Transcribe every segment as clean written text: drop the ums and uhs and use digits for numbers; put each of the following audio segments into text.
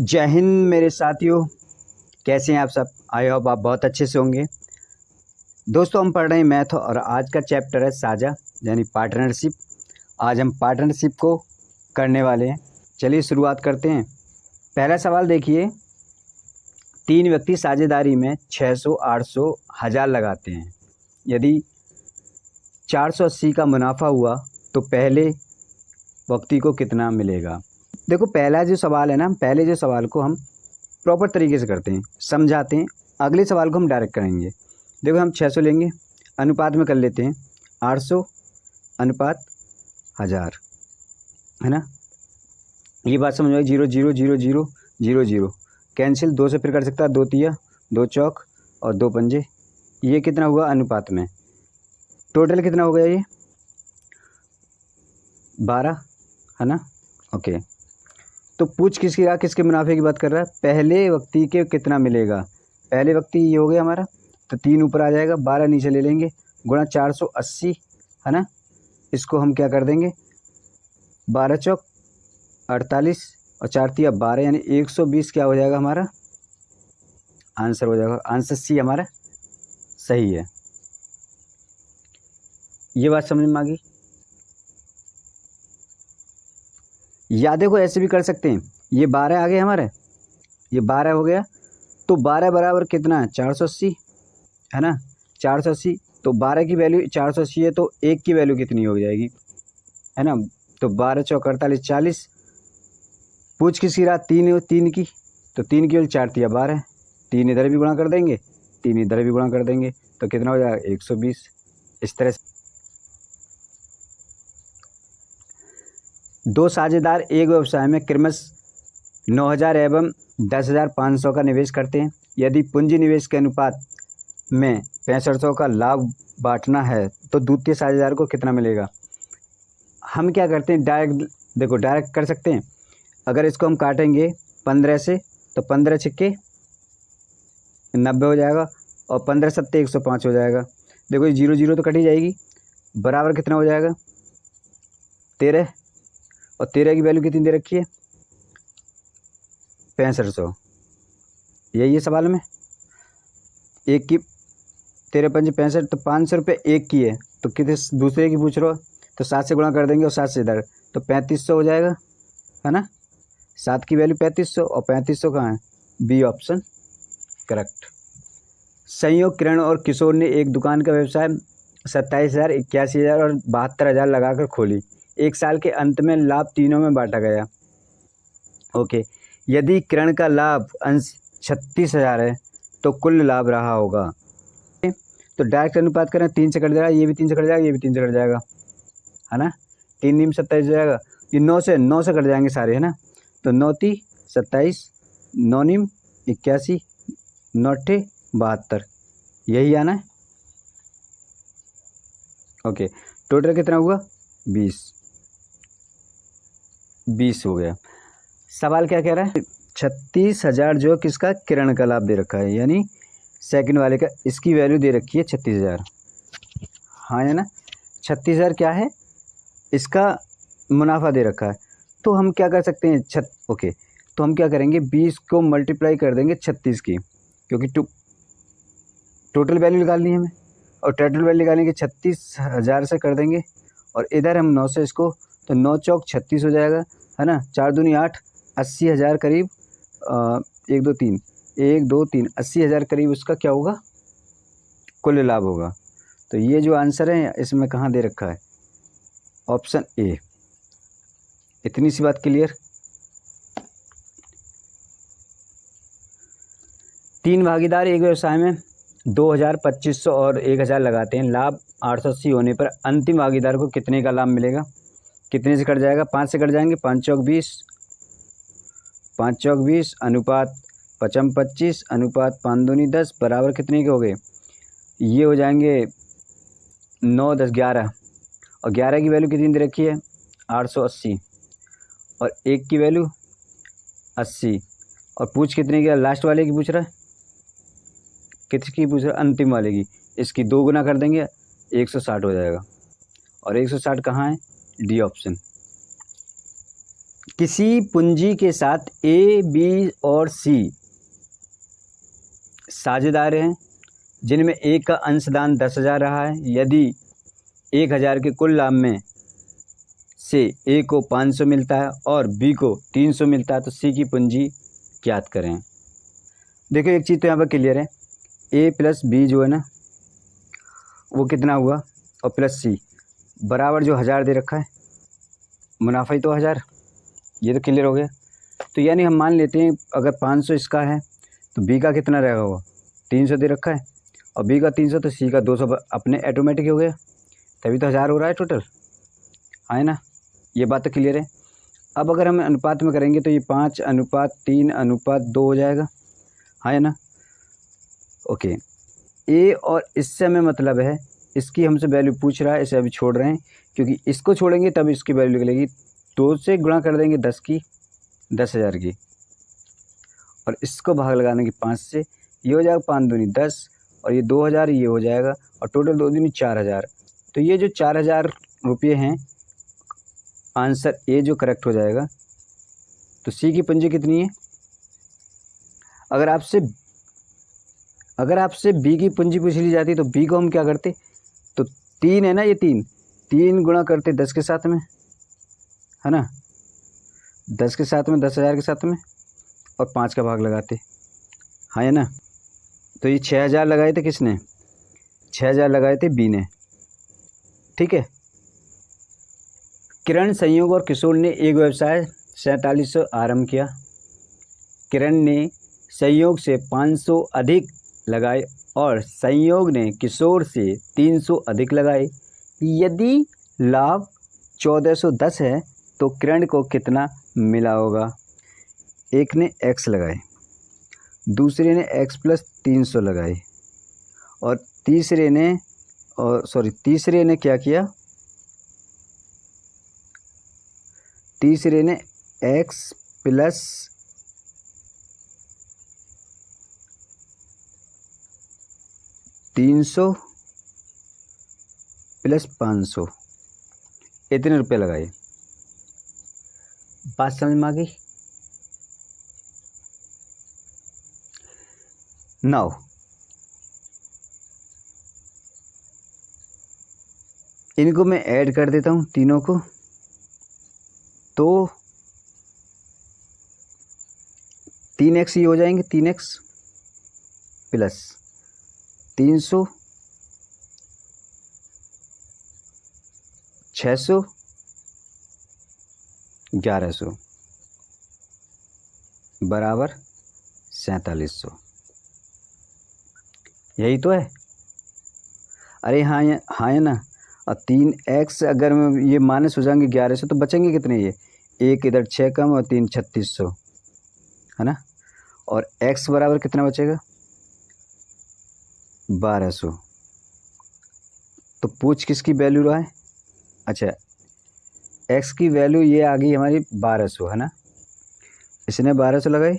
जय हिंद मेरे साथियों, कैसे हैं आप सब। आई होप आप बहुत अच्छे से होंगे। दोस्तों, हम पढ़ रहे हैं मैथ और आज का चैप्टर है साझा यानी पार्टनरशिप। आज हम पार्टनरशिप को करने वाले हैं। चलिए शुरुआत करते हैं। पहला सवाल देखिए, 3 व्यक्ति साझेदारी में 600, 800, 1000 लगाते हैं। यदि 480 का मुनाफा हुआ तो पहले व्यक्ति को कितना मिलेगा। देखो, पहला जो सवाल है ना, पहले जो सवाल को हम प्रॉपर तरीके से करते हैं, समझाते हैं। अगले सवाल को हम डायरेक्ट करेंगे। देखो, हम 600 लेंगे, अनुपात में कर लेते हैं 800 अनुपात 1000, है ना। ये बात समझ में, 0 0 0 0 0 0 कैंसिल, 2 से फिर कर सकता है 2 तिया 2 चौक और 2 पंजे। ये कितना हुआ अनुपात में, टोटल कितना हो गया ये 12, है ना। ओके, तो पूछ किसकी रहा, किसके मुनाफे की बात कर रहा है, पहले व्यक्ति के कितना मिलेगा। पहले व्यक्ति ये हो गया हमारा, तो 3 ऊपर आ जाएगा, 12 नीचे ले लेंगे, गुणा 480, है ना। इसको हम क्या कर देंगे, 12 चौक 48 और 4 तिया 12 यानी 120 क्या हो जाएगा हमारा आंसर हो जाएगा। आंसर सी हमारा सही है। ये बात समझ में आ गई। या देखो, ऐसे भी कर सकते हैं, ये 12 आ गए हमारे, ये 12 हो गया, तो 12 बराबर कितना है 480, है ना। 480, तो 12 की वैल्यू 480 है, तो 1 की वैल्यू कितनी हो जाएगी, है ना। तो 12 चौक 48 40। पूछ किसकी रहा, 3 की, तो 3 की वैल्यू 4 तिया 12, 3 इधर भी गुणा कर देंगे, 3 इधर भी गुणा कर देंगे, तो कितना हो जाएगा 120। इस तरह से 2 साझेदार एक व्यवसाय में क्रमश 9000 एवं 10,500 का निवेश करते हैं। यदि पूंजी निवेश के अनुपात में 6500 का लाभ बांटना है तो द्वितीय साझेदार को कितना मिलेगा। हम क्या करते हैं, डायरेक्ट देखो, डायरेक्ट कर सकते हैं। अगर इसको हम काटेंगे 15 से, तो 15 छिक्के 90 हो जाएगा और 15 सत्ते 105 हो जाएगा। देखो, ये 0 0 तो कट ही जाएगी, बराबर कितना हो जाएगा 13, और 13 की वैल्यू कितनी दे रखी है 6500। यही है सवाल में, एक की 13 पंजे 65, तो 500 रुपये एक की है, तो कितने दूसरे की पूछ रहे हो, तो 7 से गुणा कर देंगे और 7 से इधर, तो 3500 हो जाएगा, है ना। 7 की वैल्यू 3500 और 3500 कहाँ है, बी ऑप्शन करेक्ट। संयोग किरण और किशोर ने एक दुकान का व्यवसाय 27,000, 81,000 और 72,000 लगाकर खोली। एक साल के अंत में लाभ तीनों में बांटा गया। ओके, यदि किरण का लाभ अंश 36,000 है तो कुल लाभ रहा होगा। तो डायरेक्ट अनुपात करें, 3 से कट जाएगा, ये भी 3 से कट जाएगा, ये भी 3 से कट जाएगा, है ना। 3 नीम 27 हो जाएगा, ये 9 से कट जाएंगे सारे, है ना। तो 9 ती 27, 9 नीम 81, 9 अट्ठे 72, यही आना है। ओके, टोटल कितना हुआ 20 हो गया। सवाल क्या कह रहा है, 36,000 जो किसका, किरण का लाभ दे रखा है, यानी सेकंड वाले का, इसकी वैल्यू दे रखी है 36,000, हाँ है ना। 36,000 क्या है, इसका मुनाफा दे रखा है। तो हम क्या कर सकते हैं, ओके, तो हम क्या करेंगे, 20 को मल्टीप्लाई कर देंगे 36 की, क्योंकि टोटल वैल्यू निकालनी है हमें, और टोटल वैल्यू निकालेंगे 36,000 से कर देंगे, और इधर हम 9 से इसको, तो 9 चौक 36 हो जाएगा, है ना। 4 दूनी 8, 80,000 करीब, 1 2 3 1 2 3 80,000 करीब उसका क्या होगा कुल लाभ होगा। तो ये जो आंसर है इसमें कहाँ दे रखा है, ऑप्शन ए। इतनी सी बात क्लियर। 3 भागीदार एक व्यवसाय में 2,000, 2500 और 1,000 लगाते हैं। लाभ 880 होने पर अंतिम भागीदार को कितने का लाभ मिलेगा। कितने से कट जाएगा, 5 से कट जाएंगे, 5 चौक 20, 5 चौक 20 अनुपात 5 25 अनुपात 5 दूनी 10 बराबर कितने के हो गए, ये हो जाएंगे 9 10 11, और 11 की वैल्यू कितनी दे रखी है 880, और 1 की वैल्यू 80, और पूछ कितने की, लास्ट वाले की पूछ रहा है, किसकी पूछ रहा है, अंतिम वाले की। इसकी 2 गुना कर देंगे 160 हो जाएगा, और 160 कहाँ है, डी ऑप्शन किसी पूंजी के साथ ए, बी और सी साझेदार हैं जिनमें ए का अंशदान 10,000 रहा है। यदि 1,000 के कुल लाभ में से ए को 500 मिलता है और बी को 300 मिलता है तो सी की पूंजी ज्ञात करें। देखो एक चीज़ तो यहाँ पर क्लियर है, ए प्लस बी जो है ना वो कितना हुआ और प्लस सी बराबर जो 1,000 दे रखा है, मुनाफा ही तो 1,000, ये तो क्लियर हो गया। तो यानी हम मान लेते हैं अगर 500 इसका है तो बी का कितना रहेगा, वो 300 दे रखा है और बी का 300 तो सी का 200 अपने ऑटोमेटिक हो गया, तभी तो 1,000 हो रहा है टोटल, है ना। ये बात तो क्लियर है। अब अगर हम अनुपात में करेंगे तो ये 5:3:2 हो जाएगा, है ना। ओके, ए और इससे हमें मतलब है, इसकी हमसे वैल्यू पूछ रहा है, इसे अभी छोड़ रहे हैं क्योंकि इसको छोड़ेंगे तब इसकी वैल्यू निकलेगी। 2 से गुणा कर देंगे 10,000 की और इसको भाग लगाने की 5 से, ये हो जाएगा 5 दूनी 10 और ये 2,000 ये हो जाएगा और टोटल 2 दूनी 4,000। तो ये जो 4,000 रुपये हैं, आंसर ए जो करेक्ट हो जाएगा। तो सी की पूंजी कितनी है? अगर आपसे बी की पूंजी पूछ ली जाती तो बी को हम क्या करते, तो 3 है ना, ये 3 गुणा करते 10 के साथ में, है ना, 10 के साथ में 10,000 के साथ में और 5 का भाग लगाते, हाँ है ना। तो ये 6,000 लगाए थे किसने, 6,000 लगाए थे बी ने, ठीक है। किरण, संयोग और किशोर ने एक व्यवसाय 4700 आरंभ किया। किरण ने संयोग से 500 अधिक लगाए और संयोग ने किशोर से 300 अधिक लगाए। यदि लाभ 1410 है तो किरण को कितना मिला होगा? एक ने x लगाए, दूसरे ने x प्लस 300 लगाए और तीसरे ने क्या किया, तीसरे ने x प्लस 300 प्लस 500 इतने रुपए लगाए। बात समझ में आ गई? नाउ इनको मैं ऐड कर देता हूँ तीनों को, तो 3x ही हो जाएंगे, 3x प्लस 300 600 1100 बराबर 4700। यही तो है। अरे हाँ है ना। और 3x अगर ये माइनस हो जाएंगे 1100 तो बचेंगे कितने, ये एक इधर 6 कम और 3 3600, है ना। और x बराबर कितना बचेगा 1200। तो पूछ किसकी वैल्यू रहा है, अच्छा x की वैल्यू ये आ गई हमारी 1200, है ना। इसने 1200 लगाई,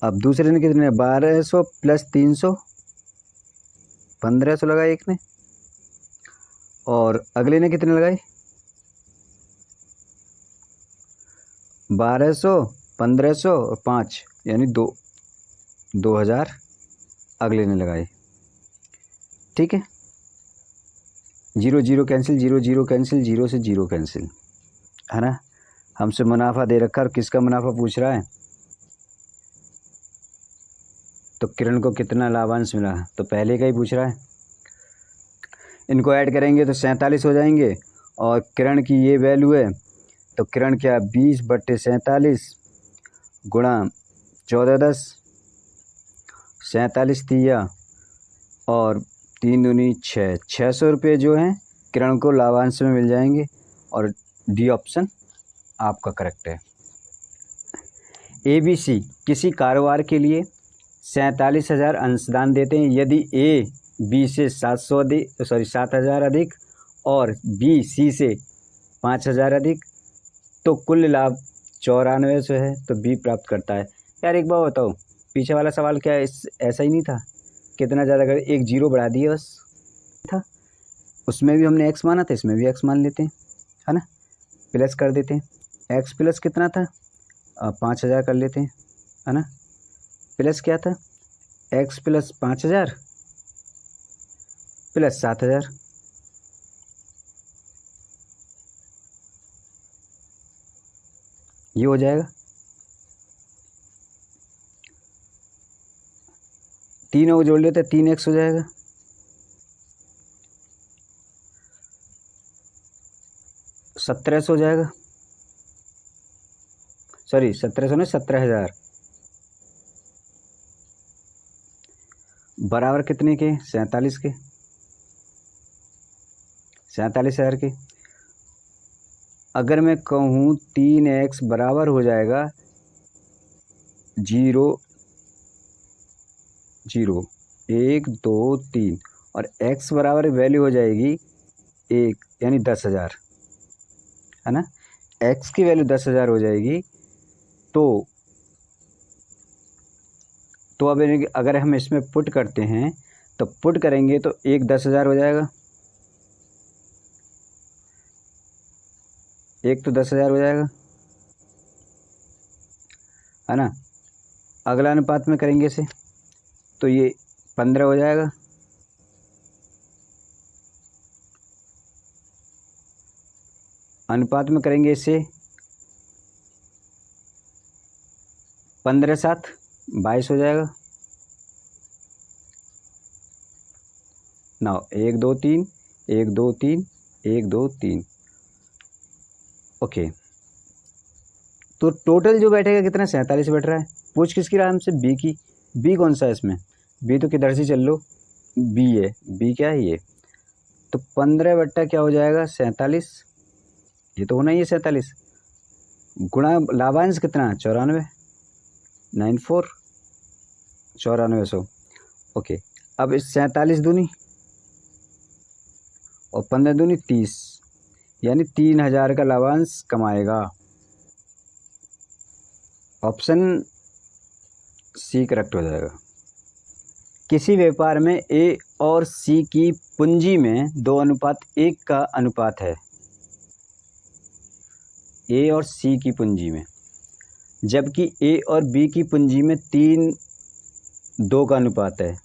अब दूसरे ने कितने 1200 प्लस 300 1500 लगाए एक ने, और अगले ने कितने लगाए 1200 1500 और 5 यानी 2000 अगले ने लगाए, ठीक है। 0 0 कैंसिल, 0 0 कैंसिल, 0 से 0 कैंसिल, है ना। हमसे मुनाफा दे रखा और किसका मुनाफा पूछ रहा है, तो किरण को कितना लाभांश मिला, तो पहले का ही पूछ रहा है। इनको ऐड करेंगे तो 47 हो जाएंगे और किरण की ये वैल्यू है, तो किरण क्या 20/47 गुणा 1410, 47 दिया और 3 दूनी 6, 600 रुपये जो हैं किरण को लाभांश में मिल जाएंगे और डी ऑप्शन आपका करेक्ट है। ABC किसी कारोबार के लिए 47,000 अंशदान देते हैं। यदि A B से 7,000 अधिक और B C से 5,000 अधिक तो कुल लाभ 9400 है, तो B प्राप्त करता है। यार एक बार बताओ, पीछे वाला सवाल क्या ऐसा ही नहीं था, कितना ज़्यादा कर एक 0 बढ़ा दिए बस था, उसमें भी हमने x माना था, इसमें भी x मान लेते हैं, है ना, प्लस कर देते हैं, एक्स प्लस कितना था, 5,000 कर लेते हैं, है ना। प्लस क्या था, एक्स प्लस 5,000 प्लस 7,000, ये हो जाएगा। तीनों को जोड़ लेते हैं, 3x हो जाएगा, सत्रह हो जाएगा, सॉरी 1700 नहीं 17,000, बराबर कितने के, 47 के, 47,000 के। अगर मैं कहूँ 3x बराबर हो जाएगा 0 0 1 2 3 और x बराबर वैल्यू हो जाएगी 1 यानी 10,000, है ना। x की वैल्यू 10,000 हो जाएगी। तो अब अगर हम इसमें पुट करते हैं तो पुट करेंगे तो एक 10,000 हो जाएगा, एक तो 10,000 हो जाएगा, है ना। अगला अनुपात में करेंगे इसे तो ये 15 हो जाएगा, अनुपात में करेंगे इसे 15 7 22 हो जाएगा। Now 1 2 3 1 2 3 1 2 3, okay. तो टोटल जो बैठेगा कितना, 47 बैठ रहा है। पूछ किसकी रहा हमसे, बी की। बी कौन सा है इसमें, बी तो किधर से चल लो, बी है, बी क्या है ये। तो 15 बट्टा क्या हो जाएगा 47, ये तो होना ही है 47, गुणा लाभांश कितना 94, 94 9400, ओके। अब इस 47 दूनी और 15 दूनी 30, यानी 3,000 का लाभांश कमाएगा। ऑप्शन सी करेक्ट हो जाएगा। किसी व्यापार में ए और सी की पूंजी में 2:1 का अनुपात है। ए और सी की पूंजी में, जबकि ए और बी की पूंजी में 3:2 का अनुपात है।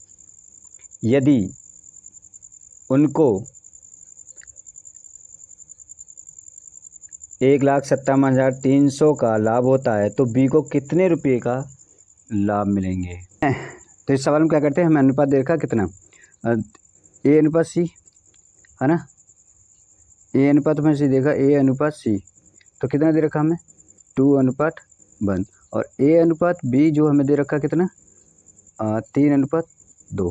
यदि उनको 1,57,300 का लाभ होता है तो बी को कितने रुपये का लाभ मिलेंगे। तो इस सवाल में क्या करते हैं, हमें अनुपात दे रखा कितना, ए अनुपात सी, है ना। ए अनुपात में से देखा ए अनुपात सी, तो कितना दे रखा हमें 2:1, और ए अनुपात बी जो हमें दे रखा कितना 3:2।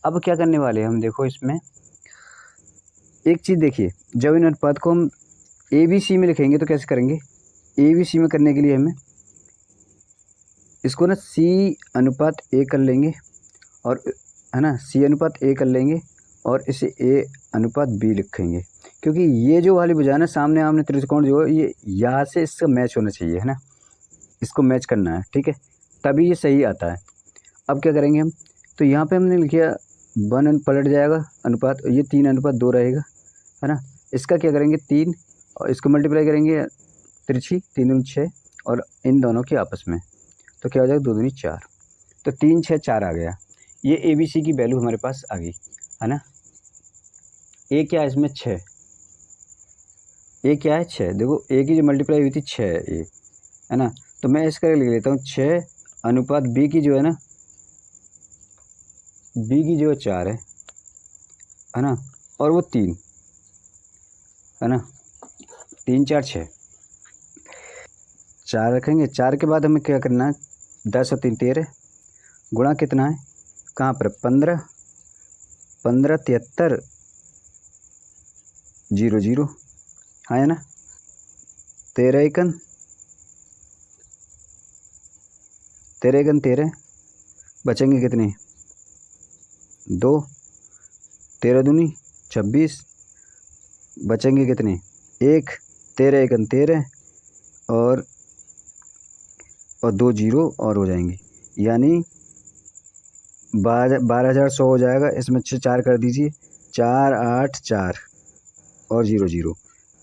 अब क्या करने वाले हैं हम, देखो इसमें एक चीज़ देखिए, जब इन अनुपात को हम ए बी सी में लिखेंगे तो कैसे करेंगे। ए बी सी में करने के लिए हमें इसको ना सी अनुपात ए कर लेंगे, और है ना सी अनुपात ए कर लेंगे और इसे ए अनुपात बी लिखेंगे, क्योंकि ये जो वाली भुजा है ना सामने आमने त्रिकोण जो है ये यहाँ से इसका मैच होना चाहिए, है ना। इसको मैच करना है, ठीक है, तभी ये सही आता है। अब क्या करेंगे हम, तो यहाँ पे हमने लिखा 1 पलट जाएगा अनुपात, ये 3:2 रहेगा, है ना। इसका क्या करेंगे 3 और इसको मल्टीप्लाई करेंगे तिरछी 3 दूनी 6 और इन दोनों के आपस में, तो क्या हो जाएगा 2 दूनी 4, तो 3 6 4 आ गया। ये ए बी सी की वैल्यू हमारे पास आ गई, है ना। ए क्या है इसमें 6, ए क्या है 6, देखो ए की जो मल्टीप्लाई हुई थी 6 ए, है ना। तो मैं इसका लिख लेता हूँ 6 अनुपात बी की जो है ना, बी की जो है 4 है ना, और वो 3 है ना, 3 4 6 4 रखेंगे। 4 के बाद हमें क्या करना है, 10 और 3 13, गुणा कितना है कहाँ पर 15 15 73 0 0, है ना। 13 एकन 13 बचेंगे कितने 2, 13 दूनी 26, बचेंगे कितने 1, 13 एकन 13 और 2 0 और हो जाएंगे, यानी 12,100 हो जाएगा। इसमें 4 कर दीजिए, 4 8 4 और 0 0,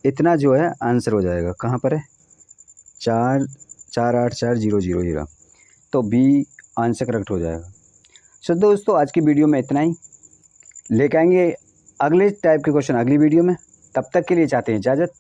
इतना जो है आंसर हो जाएगा। कहाँ पर है 484000, तो बी आंसर करेक्ट हो जाएगा। सो दोस्तों आज की वीडियो में इतना ही, लेकर आएंगे अगले टाइप के क्वेश्चन अगली वीडियो में। तब तक के लिए चाहते हैं इजाज़त।